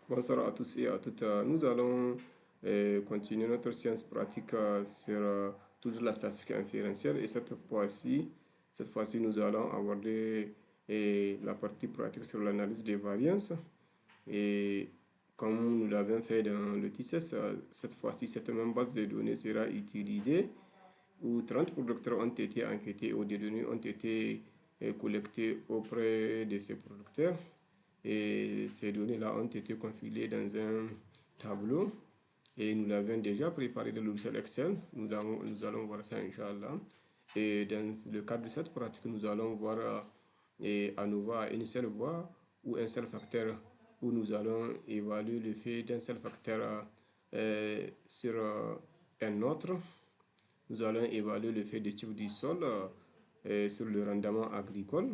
Bonsoir à tous et à toutes. Nous allons continuer notre science pratique sur toujours la statistique inférentielle et cette fois-ci, nous allons aborder la partie pratique sur l'analyse des variances. Et comme nous l'avons fait dans le TICES, cette fois-ci, cette même base de données sera utilisée où 30 producteurs ont été enquêtés ou des données ont été collectées auprès de ces producteurs. Et ces données-là ont été configurées dans un tableau et nous l'avons déjà préparé dans le logiciel Excel. Nous allons voir ça, Inch'Allah. Et dans le cadre de cette pratique, nous allons voir à nouveau à une seule voie ou un seul facteur où nous allons évaluer le fait d'un seul facteur sur un autre. Nous allons évaluer le fait du type du sol sur le rendement agricole.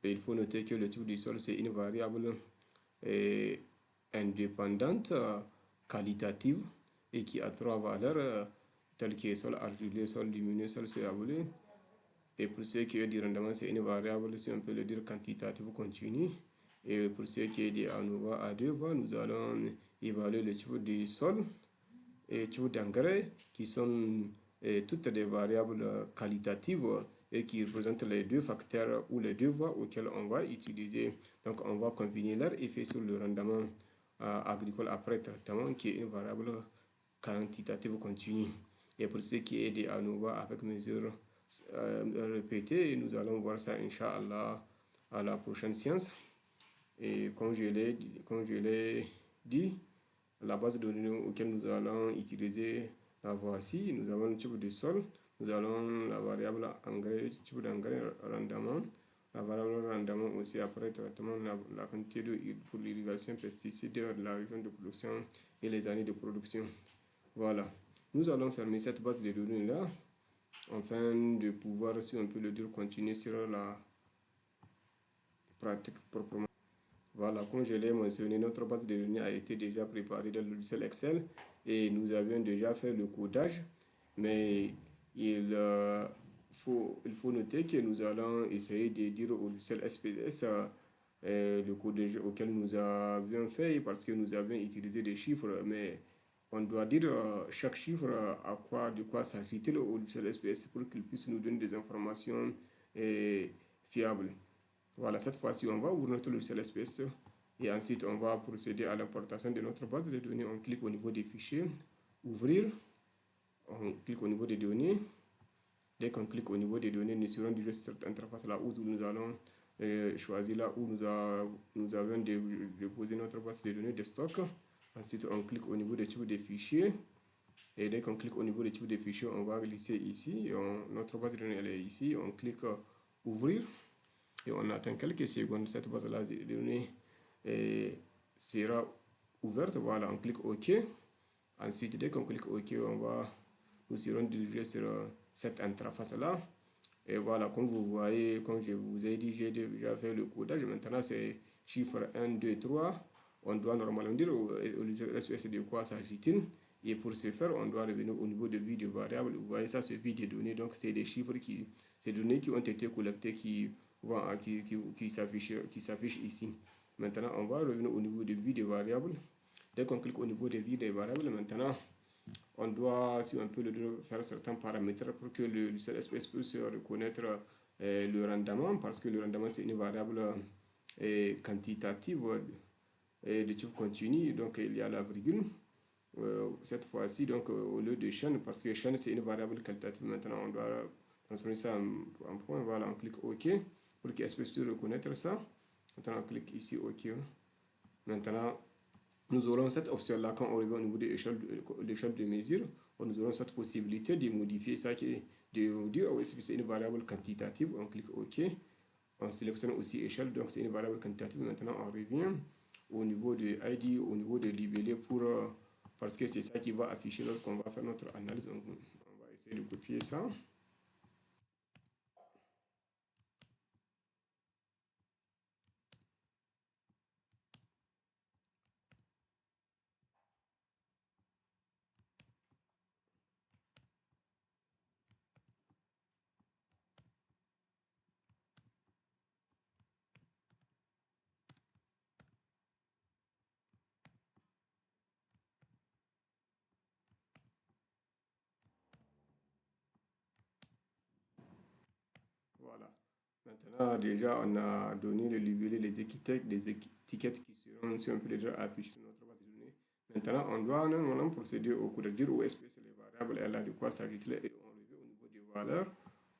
Et il faut noter que le type du sol, c'est une variable est indépendante, qualitative et qui a trois valeurs telles que sol argileux, sol lumineux, sol sableux. Et pour ce qui est du rendement, c'est une variable, si on peut le dire, quantitative continue. Et pour ce qui est de ANOVA à deux voies, nous allons évaluer le type du sol et type d'engrais qui sont toutes des variables qualitatives et qui représentent les deux facteurs ou les deux voies auxquelles on va utiliser. Donc, on va combiner leur effet sur le rendement agricole après traitement, qui est une variable quantitative continue. Et pour ce qui est des ANOVA avec mesure répétées, nous allons voir ça, Inch'Allah, à la prochaine séance. Et comme je l'ai dit, la base de données auquel nous allons utiliser la voici. Nous avons le type de sol, nous avons la variable engrais, type d'engrais rendement, la variable rendement aussi après traitement, la quantité d'eau pour l'irrigation, pesticides, la région de production et les années de production. Voilà. Nous allons fermer cette base de données là afin de pouvoir, si on peut le dire, continuer sur la pratique proprement. Voilà, comme je l'ai mentionné, notre base de données a été déjà préparée dans le logiciel Excel et nous avions déjà fait le codage, mais il, euh, il faut noter que nous allons essayer de dire au logiciel SPS le codage auquel nous avions fait parce que nous avions utilisé des chiffres, mais on doit dire chaque chiffre de quoi s'agit-il au logiciel SPS pour qu'il puisse nous donner des informations fiables. Voilà, cette fois-ci, on va ouvrir notre logiciel SPS et ensuite on va procéder à l'importation de notre base de données. On clique au niveau des fichiers, ouvrir, on clique au niveau des données. Dès qu'on clique au niveau des données, nous serons dirigés sur cette interface-là où nous allons choisir là où nous avons déposé notre base de données de stock. Ensuite, on clique au niveau des types de fichiers. Et dès qu'on clique au niveau des types de fichiers, on va glisser ici. Notre base de données elle est ici. On clique ouvrir et on attend quelques secondes. Cette base-là de données sera ouverte. Voilà, on clique OK. Ensuite, dès qu'on clique OK, nous serons dirigés sur cette interface-là. Et voilà, comme vous voyez, comme je vous ai dit, j'ai déjà fait le codage. Maintenant, c'est chiffre 1, 2, 3. On doit normalement dire au SPS de quoi s'agit-il. Et pour ce faire, on doit revenir au niveau de vue de variable. Vous voyez ça, c'est vue des données. Donc, c'est des chiffres ces données qui ont été collectées qui s'affichent ici. Maintenant, on va revenir au niveau de vue des variables. Dès qu'on clique au niveau de vue des variables, maintenant, on doit, si on peut le dire, faire certains paramètres pour que le CSPS puisse reconnaître le rendement, parce que le rendement, c'est une variable quantitative de type continu, donc il y a la virgule. Cette fois-ci, donc au lieu de chaîne, parce que chaîne, c'est une variable qualitative, maintenant on doit transformer ça en point. Voilà, on clique OK pour qu'il puisse reconnaître ça. Maintenant, on clique ici OK. Maintenant, nous aurons cette option-là quand on revient au niveau de l'échelle de mesure. Nous aurons cette possibilité de modifier ça, de dire oh, c'est une variable quantitative. On clique OK. On sélectionne aussi échelle, donc c'est une variable quantitative. Maintenant, on revient au niveau de ID, au niveau de libellé parce que c'est ça qui va afficher lorsqu'on va faire notre analyse. Donc, on va essayer de copier ça. Maintenant, déjà, on a donné le libellé, les étiquettes qui seront, si on peut les dire, affichées sur notre base de données. Maintenant, on doit normalement procéder au coup de dire où espèce les variables, elle a de quoi s'agit-il et on revient au niveau des valeurs.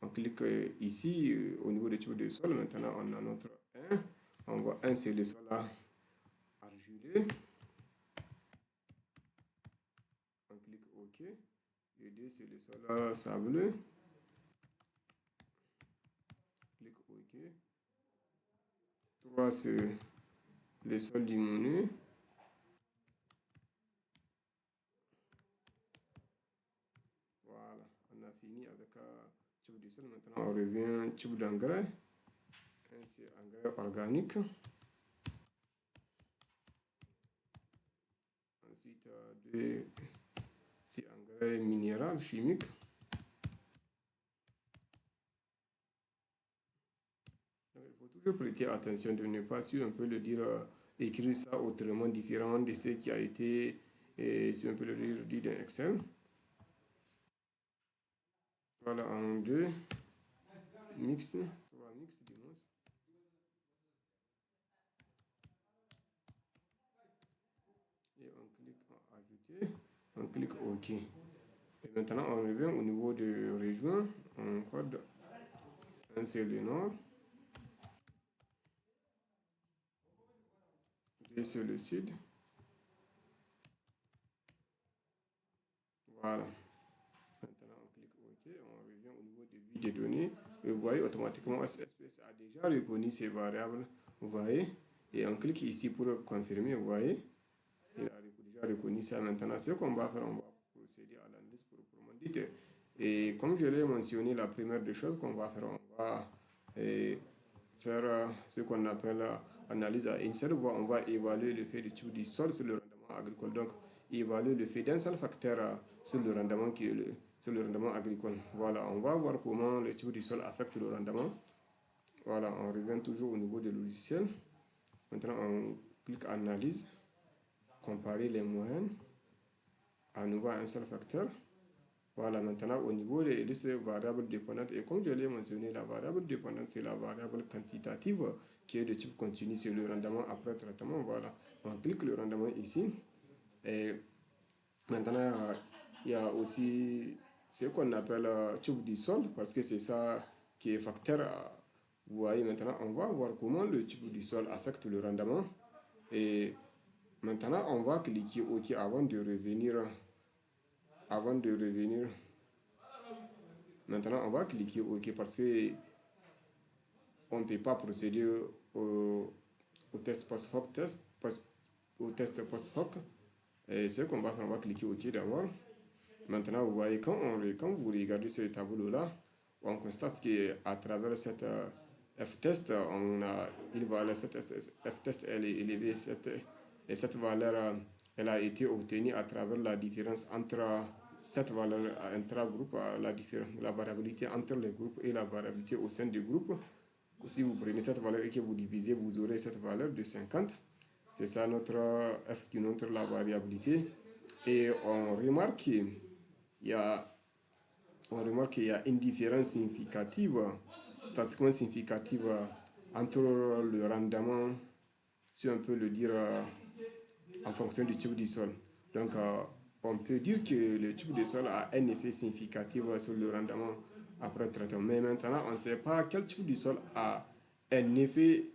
On clique ici au niveau des types de sol. Maintenant, on a notre 1. On voit 1, c'est le sol argileux. On clique OK. Le 2, c'est le sol sableux. Clique OK. 3, c'est le sol limoneux. Voilà, on a fini avec tube de sol. Maintenant, on revient tube d'engrais. C'est engrais organique. Ensuite, 2, c'est engrais minéral, chimique. Donc, il faut toujours prêter attention de ne pas, si on peut le dire, écrire ça autrement, différent de ce qui a été, si on peut le dire, dit dans Excel. Voilà, en 2, mixte, 3 mixte, du moins. Et on clique en ajouter, on clique OK. Et maintenant, on revient au niveau de région, on code un c'est le nord, 2 c'est le sud. Voilà. Maintenant, on clique OK, on revient au niveau de vue des données. Et vous voyez, automatiquement, SPSS a déjà reconnu ces variables. Vous voyez, et on clique ici pour confirmer. Vous voyez, il a déjà reconnu ça. Maintenant, ce qu'on va faire, on va procéder à l'analyse proprement dite. Et comme je l'ai mentionné, la première des choses qu'on va faire, on va faire ce qu'on appelle analyse à une seule voie. On va évaluer l'effet du type du sol sur le rendement agricole. Donc, évaluer l'effet d'un seul facteur sur le rendement qui est sur le rendement agricole. Voilà, on va voir comment le type du sol affecte le rendement. Voilà, on revient toujours au niveau du logiciel. Maintenant, on clique analyse, comparer les moyennes, à nouveau à un seul facteur. Voilà, maintenant au niveau des listes variables dépendantes, et comme je l'ai mentionné, la variable dépendante, c'est la variable quantitative qui est de type continu sur le rendement après traitement. Voilà, on clique le rendement ici. Et maintenant, il y a aussi ce qu'on appelle type du sol, parce que c'est ça qui est facteur. Vous voyez, maintenant, on va voir comment le type du sol affecte le rendement. Et maintenant, on va cliquer OK avant de revenir. Maintenant, on va cliquer OK parce que on ne peut pas procéder au, au test post-hoc au test post-hoc. Et ce qu'on va faire, on va cliquer OK d'abord. Maintenant, vous voyez, quand vous regardez ce tableau-là, on constate qu'à travers cette F-test, on a une valeur, cette F-test, elle est élevée, et cette valeur, elle a été obtenue à travers la différence entre cette valeur intra-groupe, la variabilité entre les groupes et la variabilité au sein du groupe. Si vous prenez cette valeur et que vous divisez, vous aurez cette valeur de 50. C'est ça notre F qui montre la variabilité. Et y a, on remarque qu'il y a une différence significative, statistiquement significative, entre le rendement, si on peut le dire, en fonction du type du sol. Donc, on peut dire que le type de sol a un effet significatif sur le rendement après traitement. Mais maintenant, on ne sait pas quel type de sol un effet,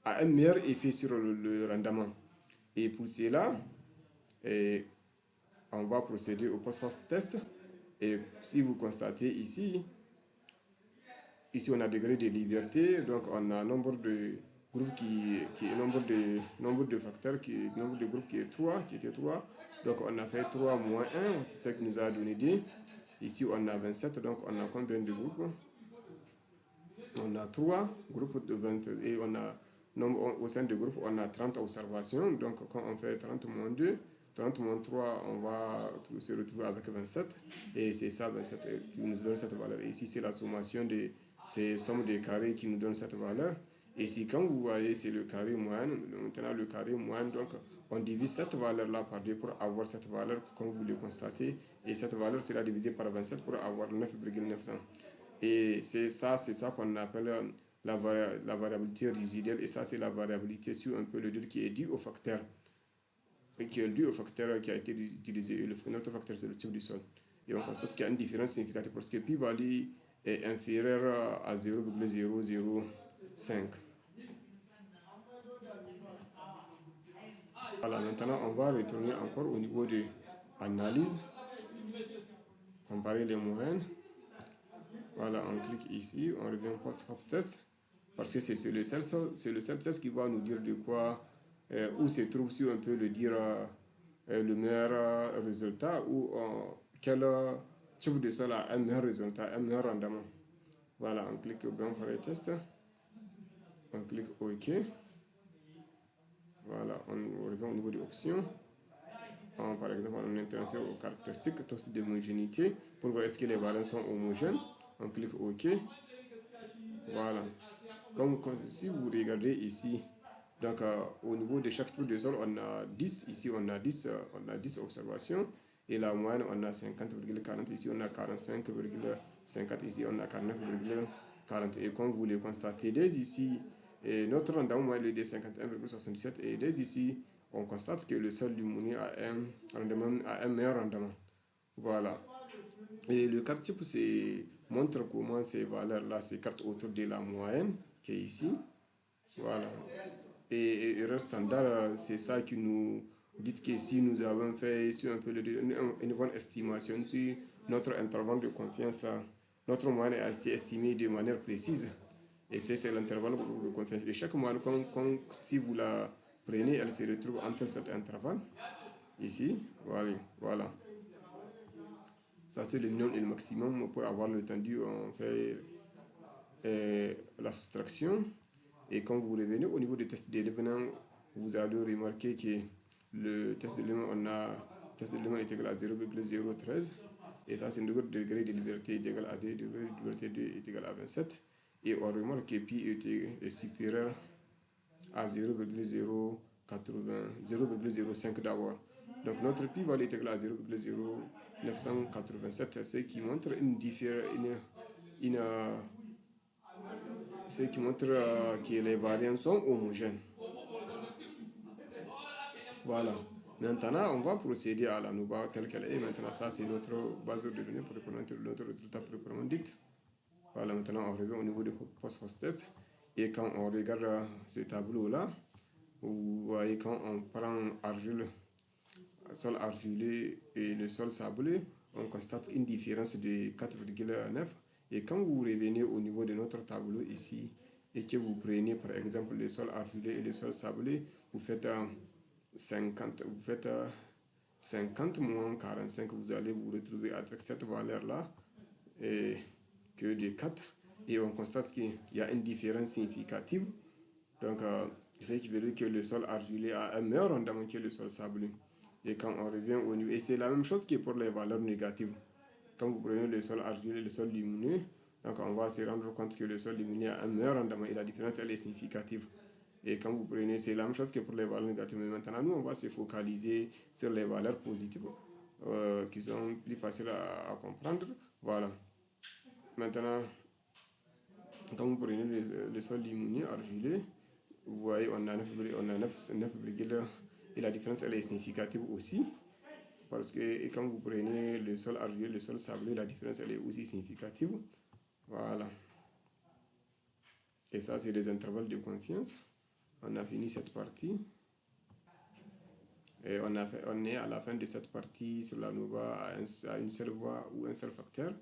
a un meilleur effet sur le rendement. Et pour cela, et on va procéder au post-hoc test. Et si vous constatez ici on a degré de liberté, donc on a nombre de groupes qui est nombre de facteurs, nombre de groupes qui est 3 qui était 3. Donc on a fait 3 moins 1, c'est ce qui nous a donné 10. Ici on a 27, donc on a combien de groupes? On a 3 groupes de 20 et on a au sein du groupe on a 30 observations. Donc quand on fait 30 moins 2, 30 moins 3, on va se retrouver avec 27. Et c'est ça 27 qui nous donne cette valeur. Et ici c'est la sommation de ces sommes de carrés qui nous donne cette valeur. Et ici quand vous voyez c'est le carré moyen, maintenant le carré moyen, donc on divise cette valeur là par 2 pour avoir cette valeur comme vous le constatez. Et cette valeur sera divisée par 27 pour avoir 9,900. Et c'est ça qu'on appelle la variabilité résiduelle. Et ça, c'est la variabilité sur un peu le dur qui est due au facteur. Et qui est dû au facteur qui a été utilisé. Et notre facteur, c'est le type du sol. Et on constate qu'il y a une différence significative parce que P-value est inférieur à 0,005. Voilà, maintenant, on va retourner encore au niveau de l'analyse, comparer les moyennes. Voilà, on clique ici, on revient post-hot test, parce que c'est le seul test qui va nous dire de quoi, où se trouve, si on peut le dire, le meilleur résultat, ou quel type de sol a un meilleur résultat, un meilleur rendement. Voilà, on clique bien for a test, on clique OK. Voilà, on revient au niveau des options. Par exemple, on est intéressé aux caractéristiques, test d'homogénéité, pour voir est-ce que les valeurs sont homogènes. On clique OK. Voilà. Si vous regardez ici, donc au niveau de chaque type de sol, on a 10. Ici, on a 10 observations. Et la moyenne, on a 50,40. Ici, on a 45,50. Ici, on a 49,40. Et comme vous le constatez, dès ici, notre rendement moyen est de 51,77. Et dès ici, on constate que le sol lumineux a un meilleur rendement. Voilà. Et le carte type montre comment ces valeurs-là s'écartent autour de la moyenne qui est ici. Voilà. Et erreur standard, c'est ça qui nous dit que si nous avons fait ici un peu une bonne estimation sur notre intervalle de confiance, notre moyenne a été estimée de manière précise. Et c'est l'intervalle de confiance. Et chaque moyenne, si vous la prenez, elle se retrouve entre cet intervalle. Ici, voilà. Ça, c'est le minimum et le maximum. Pour avoir le tendu, on fait la soustraction. Et quand vous revenez au niveau des tests d'éléments, vous allez remarquer que le test d'éléments, test d'éléments est égal à 0,013. Et ça, c'est le degré de liberté est égal à 2, degré de liberté 2 est égal à 27. Et on remarque que pi est supérieur à 0,05 d'abord. Donc notre pi va être égal à 0,0987, ce qui montre ce qui montre que les variantes sont homogènes. Voilà. Maintenant, on va procéder à la NOVA telle qu'elle est. Maintenant, ça, c'est notre base de données pour connaître notre résultat proprement dit. Voilà, maintenant, on revient au niveau du post-host test. Et quand on regarde ce tableau-là, vous voyez quand on prend sol argileux et le sol sableux, on constate une différence de 4,9. Et quand vous revenez au niveau de notre tableau ici, et que vous prenez par exemple le sol argileux et le sol sableux, vous faites 50 moins 45, vous allez vous retrouver avec cette valeur-là, et que de 4. Et on constate qu'il y a une différence significative. Donc, ce qui veut dire que le sol argileux a un meilleur rendement que le sol sableux. Et quand on revient au niveau, et c'est la même chose que pour les valeurs négatives. Quand vous prenez le sol argileux et le sol lumineux, donc on va se rendre compte que le sol lumineux a un meilleur rendement et la différence elle est significative. Et quand vous prenez, c'est la même chose que pour les valeurs négatives. Mais maintenant, nous, on va se focaliser sur les valeurs positives qui sont plus faciles à comprendre. Voilà. Maintenant, quand vous prenez le sol lumineux argileux, vous voyez, on a 9, et la différence elle est significative aussi. Parce que et quand vous prenez le sol argileux, le sol sableux, la différence elle est aussi significative. Voilà. Et ça, c'est les intervalles de confiance. On a fini cette partie. Et on est à la fin de cette partie sur la NOVA à une seule voie ou un seul facteur.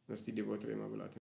Merci de votre aimable attention.